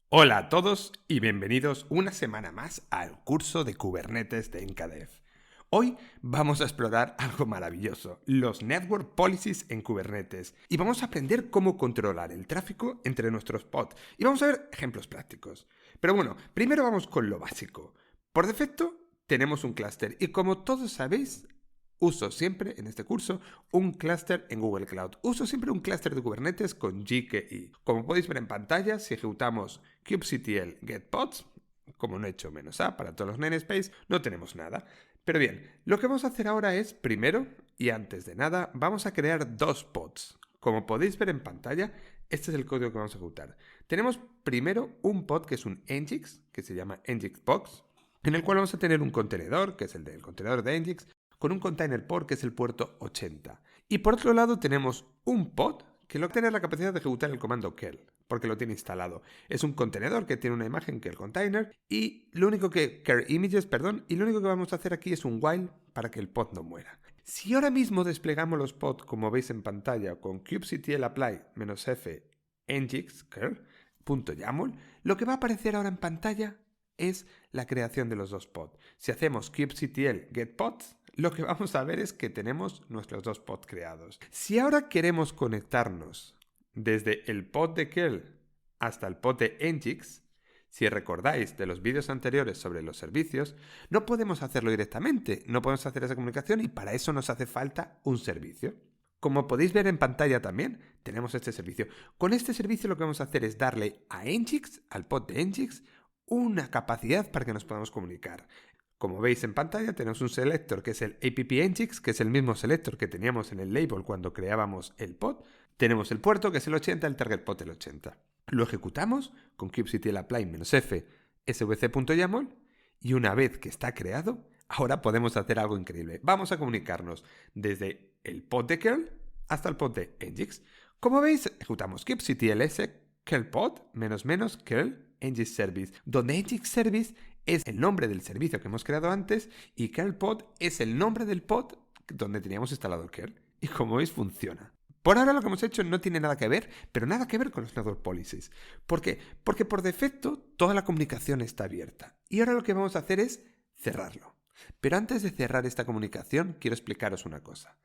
Hola a todos y bienvenidos una semana más al curso de Kubernetes de EncaDev. Hoy vamos a explorar algo maravilloso, los Network Policies en Kubernetes, y vamos a aprender cómo controlar el tráfico entre nuestros pods, y vamos a ver ejemplos prácticos. Pero bueno, primero vamos con lo básico. Por defecto tenemos un clúster y como todos sabéis, uso siempre en este curso un clúster en Google Cloud. Uso siempre un clúster de Kubernetes con GKE. Como podéis ver en pantalla, si ejecutamos kubectl get pods, como no he hecho -a para todos los namespace, no tenemos nada. Pero bien, lo que vamos a hacer ahora es, primero, y antes de nada, vamos a crear dos pods. Como podéis ver en pantalla, este es el código que vamos a ejecutar. Tenemos primero un pod que es un Nginx, que se llama Nginx Box, en el cual vamos a tener un contenedor, que es el del contenedor de Nginx, con un container port que es el puerto 80. Y por otro lado tenemos un pod que lo tiene la capacidad de ejecutar el comando curl, porque lo tiene instalado. Es un contenedor que tiene una imagen que el container y lo único que y lo único que vamos a hacer aquí es un while para que el pod no muera. Si ahora mismo desplegamos los pods como veis en pantalla con kubectl apply -f nginx curl.yaml, lo que va a aparecer ahora en pantalla es la creación de los dos pods. Si hacemos kubectl get pods, lo que vamos a ver es que tenemos nuestros dos pods creados. Si ahora queremos conectarnos desde el pod de curl hasta el pod de Nginx, si recordáis de los vídeos anteriores sobre los servicios, no podemos hacerlo directamente, no podemos hacer esa comunicación y para eso nos hace falta un servicio. Como podéis ver en pantalla también, tenemos este servicio. Con este servicio lo que vamos a hacer es darle a Nginx, al pod de Nginx, una capacidad para que nos podamos comunicar. Como veis en pantalla tenemos un selector que es el app Nginx, que es el mismo selector que teníamos en el label cuando creábamos el pod. Tenemos el puerto que es el 80, el target pod el 80. Lo ejecutamos con kubectl apply -f svc.yaml y una vez que está creado, ahora podemos hacer algo increíble. Vamos a comunicarnos desde el pod de curl hasta el pod de Nginx. Como veis, ejecutamos kubectl curl pod -curl Nginx service, donde Nginx service es el nombre del servicio que hemos creado antes y curl pod es el nombre del pod donde teníamos instalado el curl. Y como veis, funciona. Por ahora lo que hemos hecho no tiene nada que ver, pero nada que ver con los Network Policies. ¿Por qué? Porque por defecto toda la comunicación está abierta. Y ahora lo que vamos a hacer es cerrarlo. Pero antes de cerrar esta comunicación, quiero explicaros una cosa.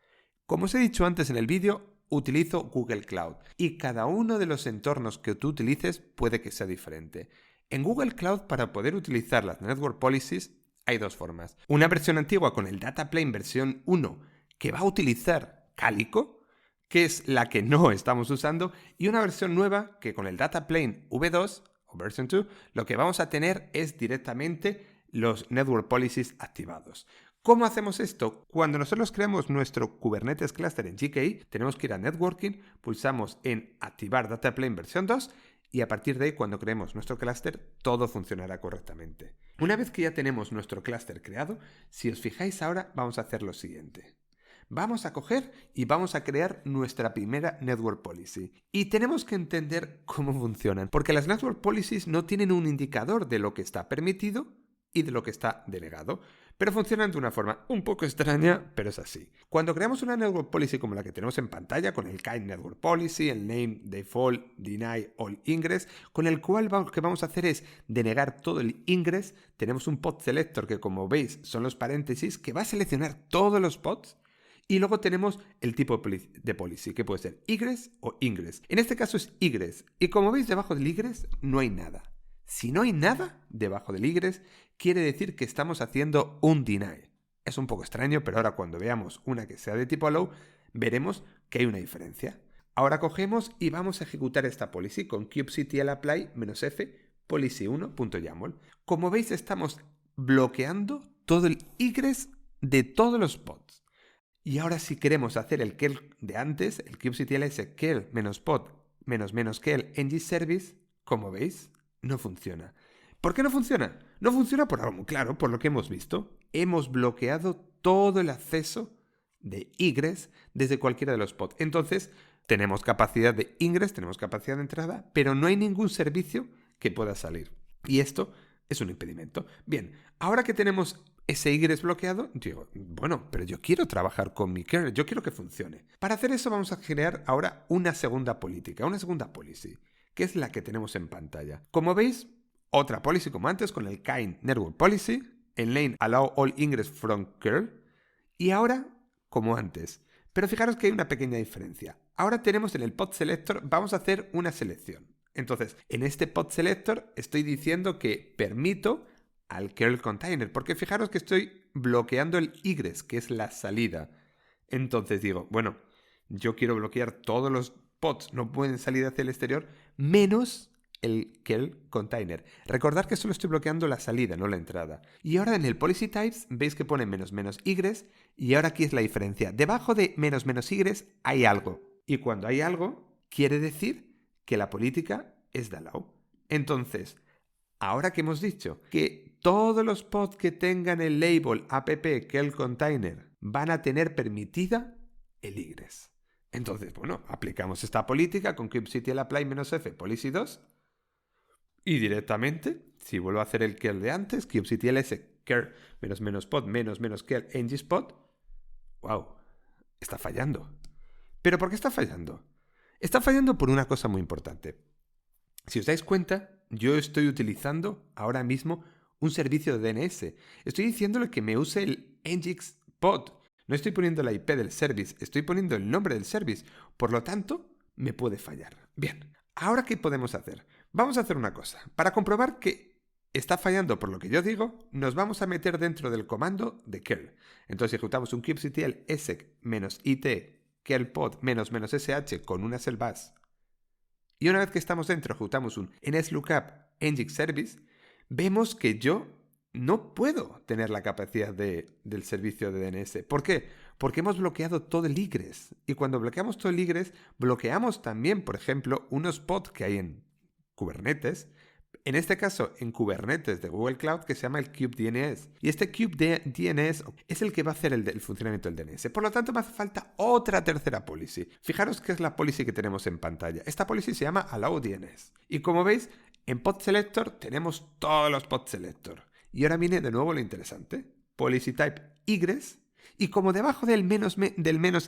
Como os he dicho antes en el vídeo, utilizo Google Cloud y cada uno de los entornos que tú utilices puede que sea diferente. En Google Cloud, para poder utilizar las Network Policies, hay dos formas. Una versión antigua con el Data Plane versión 1 que va a utilizar Calico, que es la que no estamos usando, y una versión nueva que con el Data Plane V2 o version 2 lo que vamos a tener es directamente los Network Policies activados. ¿Cómo hacemos esto? Cuando nosotros creamos nuestro Kubernetes Cluster en GKE, tenemos que ir a Networking, pulsamos en Activar Data Plane versión 2 y a partir de ahí, cuando creemos nuestro clúster, todo funcionará correctamente. Una vez que ya tenemos nuestro clúster creado, si os fijáis ahora, vamos a hacer lo siguiente. Vamos a coger y vamos a crear nuestra primera Network Policy. Y tenemos que entender cómo funcionan, porque las Network Policies no tienen un indicador de lo que está permitido y de lo que está denegado, pero funcionan de una forma un poco extraña, pero es así. Cuando creamos una Network Policy como la que tenemos en pantalla, con el kind Network Policy, el name, default, deny, all ingress, con el cual lo que vamos a hacer es denegar todo el ingress, tenemos un pod selector que, como veis, son los paréntesis, que va a seleccionar todos los pods. Y luego tenemos el tipo de policy, que puede ser egress o ingress. En este caso es egress. Y como veis, debajo del egress no hay nada. Si no hay nada debajo del egress, quiere decir que estamos haciendo un deny. Es un poco extraño, pero ahora cuando veamos una que sea de tipo allow, veremos que hay una diferencia. Ahora cogemos y vamos a ejecutar esta policy con kubectl apply -f policy1.yaml. Como veis, estamos bloqueando todo el egress de todos los pods. Y ahora si queremos hacer el curl de antes, el kubectl curl -pod -curl Nginx service, como veis, no funciona. ¿Por qué no funciona? No funciona por algo muy claro, por lo que hemos visto. Hemos bloqueado todo el acceso de egress desde cualquiera de los pods. Entonces, tenemos capacidad de ingress, tenemos capacidad de entrada, pero no hay ningún servicio que pueda salir. Y esto es un impedimento. Bien, ahora que tenemos ese egress bloqueado, digo, bueno, pero yo quiero trabajar con mi kernel, yo quiero que funcione. Para hacer eso vamos a crear ahora una segunda política, una segunda policy, que es la que tenemos en pantalla. Como veis, otra policy como antes con el kind network policy, en lane allow all ingress from curl, y ahora como antes. Pero fijaros que hay una pequeña diferencia. Ahora tenemos en el pod selector, vamos a hacer una selección. Entonces, en este pod selector estoy diciendo que permito al curl container, porque fijaros que estoy bloqueando el egress, que es la salida. Entonces digo, bueno, yo quiero bloquear todos los pods, no pueden salir hacia el exterior, menos el curl container. Recordad que solo estoy bloqueando la salida, no la entrada. Y ahora en el policy types veis que pone menos egress, y ahora aquí es la diferencia. Debajo de menos egress hay algo. Y cuando hay algo, quiere decir que la política es de allow. Entonces, ahora que hemos dicho que todos los pods que tengan el label app curl container van a tener permitida el egress. Entonces, bueno, aplicamos esta política con kubectl apply -f policy 2 y directamente, si vuelvo a hacer el curl de antes, kubectl s curl -pod curl ngspot, wow, está fallando. ¿Pero por qué está fallando? Está fallando por una cosa muy importante. Si os dais cuenta, yo estoy utilizando ahora mismo un servicio de DNS. Estoy diciéndole que me use el ngspot. No estoy poniendo la IP del service, estoy poniendo el nombre del service. Por lo tanto, me puede fallar. Bien, ¿ahora qué podemos hacer? Vamos a hacer una cosa. Para comprobar que está fallando por lo que yo digo, nos vamos a meter dentro del comando de curl. Entonces ejecutamos un kubectl -it curlpod -sh con una selbas. Y una vez que estamos dentro, ejecutamos un nslookup ngx service, vemos que yo no puedo tener la capacidad del servicio de DNS. ¿Por qué? Porque hemos bloqueado todo el egress. Y cuando bloqueamos todo el egress, bloqueamos también, por ejemplo, unos pods que hay en Kubernetes. En este caso, en Kubernetes de Google Cloud, que se llama el kubedns. Y este kubedns es el que va a hacer el funcionamiento del DNS. Por lo tanto, me hace falta otra tercera policy. Fijaros qué es la policy que tenemos en pantalla. Esta policy se llama allowDNS. Y como veis, en pod selector tenemos todos los pod selector. Y ahora viene de nuevo lo interesante. Policy type egress. Y como debajo del menos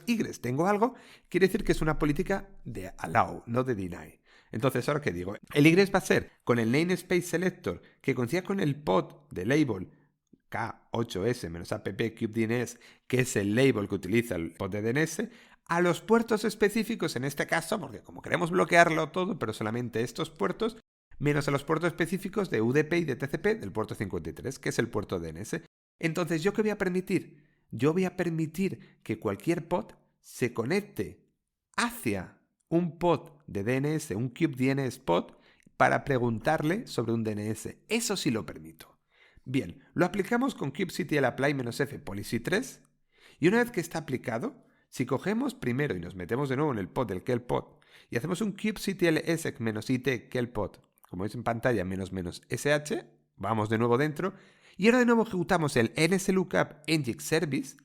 egress tengo algo, quiere decir que es una política de allow, no de deny. Entonces, ¿ahora qué digo? El egress va a ser con el namespace selector que coincida con el pod de label K8s-app kubedns, que es el label que utiliza el pod de DNS, a los puertos específicos en este caso, porque como queremos bloquearlo todo, pero solamente estos puertos, menos a los puertos específicos de UDP y de TCP del puerto 53, que es el puerto DNS. Entonces, ¿yo qué voy a permitir? Yo voy a permitir que cualquier pod se conecte hacia un pod de DNS, un kubedns pod, para preguntarle sobre un DNS. Eso sí lo permito. Bien, lo aplicamos con kubectl apply -f policy 3 y una vez que está aplicado, si cogemos primero y nos metemos de nuevo en el pod del curlpod y hacemos un kubectl -it curlpod, como veis en pantalla, --sh, vamos de nuevo dentro y ahora de nuevo ejecutamos el nslookup ngx service,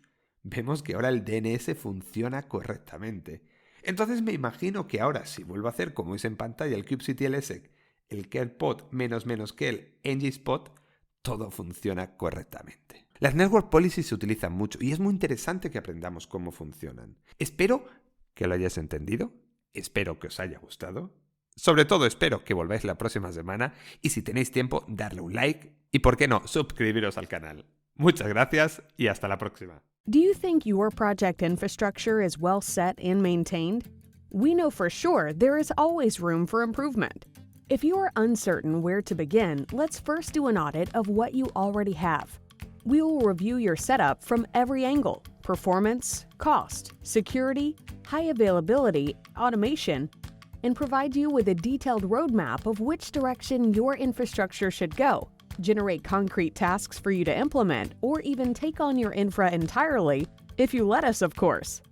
vemos que ahora el DNS funciona correctamente. Entonces me imagino que ahora, si vuelvo a hacer, como veis en pantalla, el kubectl el curlpod --curl ngspot, todo funciona correctamente. Las network policies se utilizan mucho y es muy interesante que aprendamos cómo funcionan. Espero que lo hayáis entendido, espero que os haya gustado. Sobre todo espero que volváis la próxima semana y si tenéis tiempo, darle un like y, por qué no, suscribiros al canal. Muchas gracias y hasta la próxima. Do you think your project infrastructure is well set and maintained? We know for sure there is always room for improvement. If you are uncertain where to begin, let's first do an audit of what you already have. We will review your setup from every angle: performance, cost, security, high availability, automation, and provide you with a detailed roadmap of which direction your infrastructure should go, generate concrete tasks for you to implement, or even take on your infra entirely, if you let us, of course.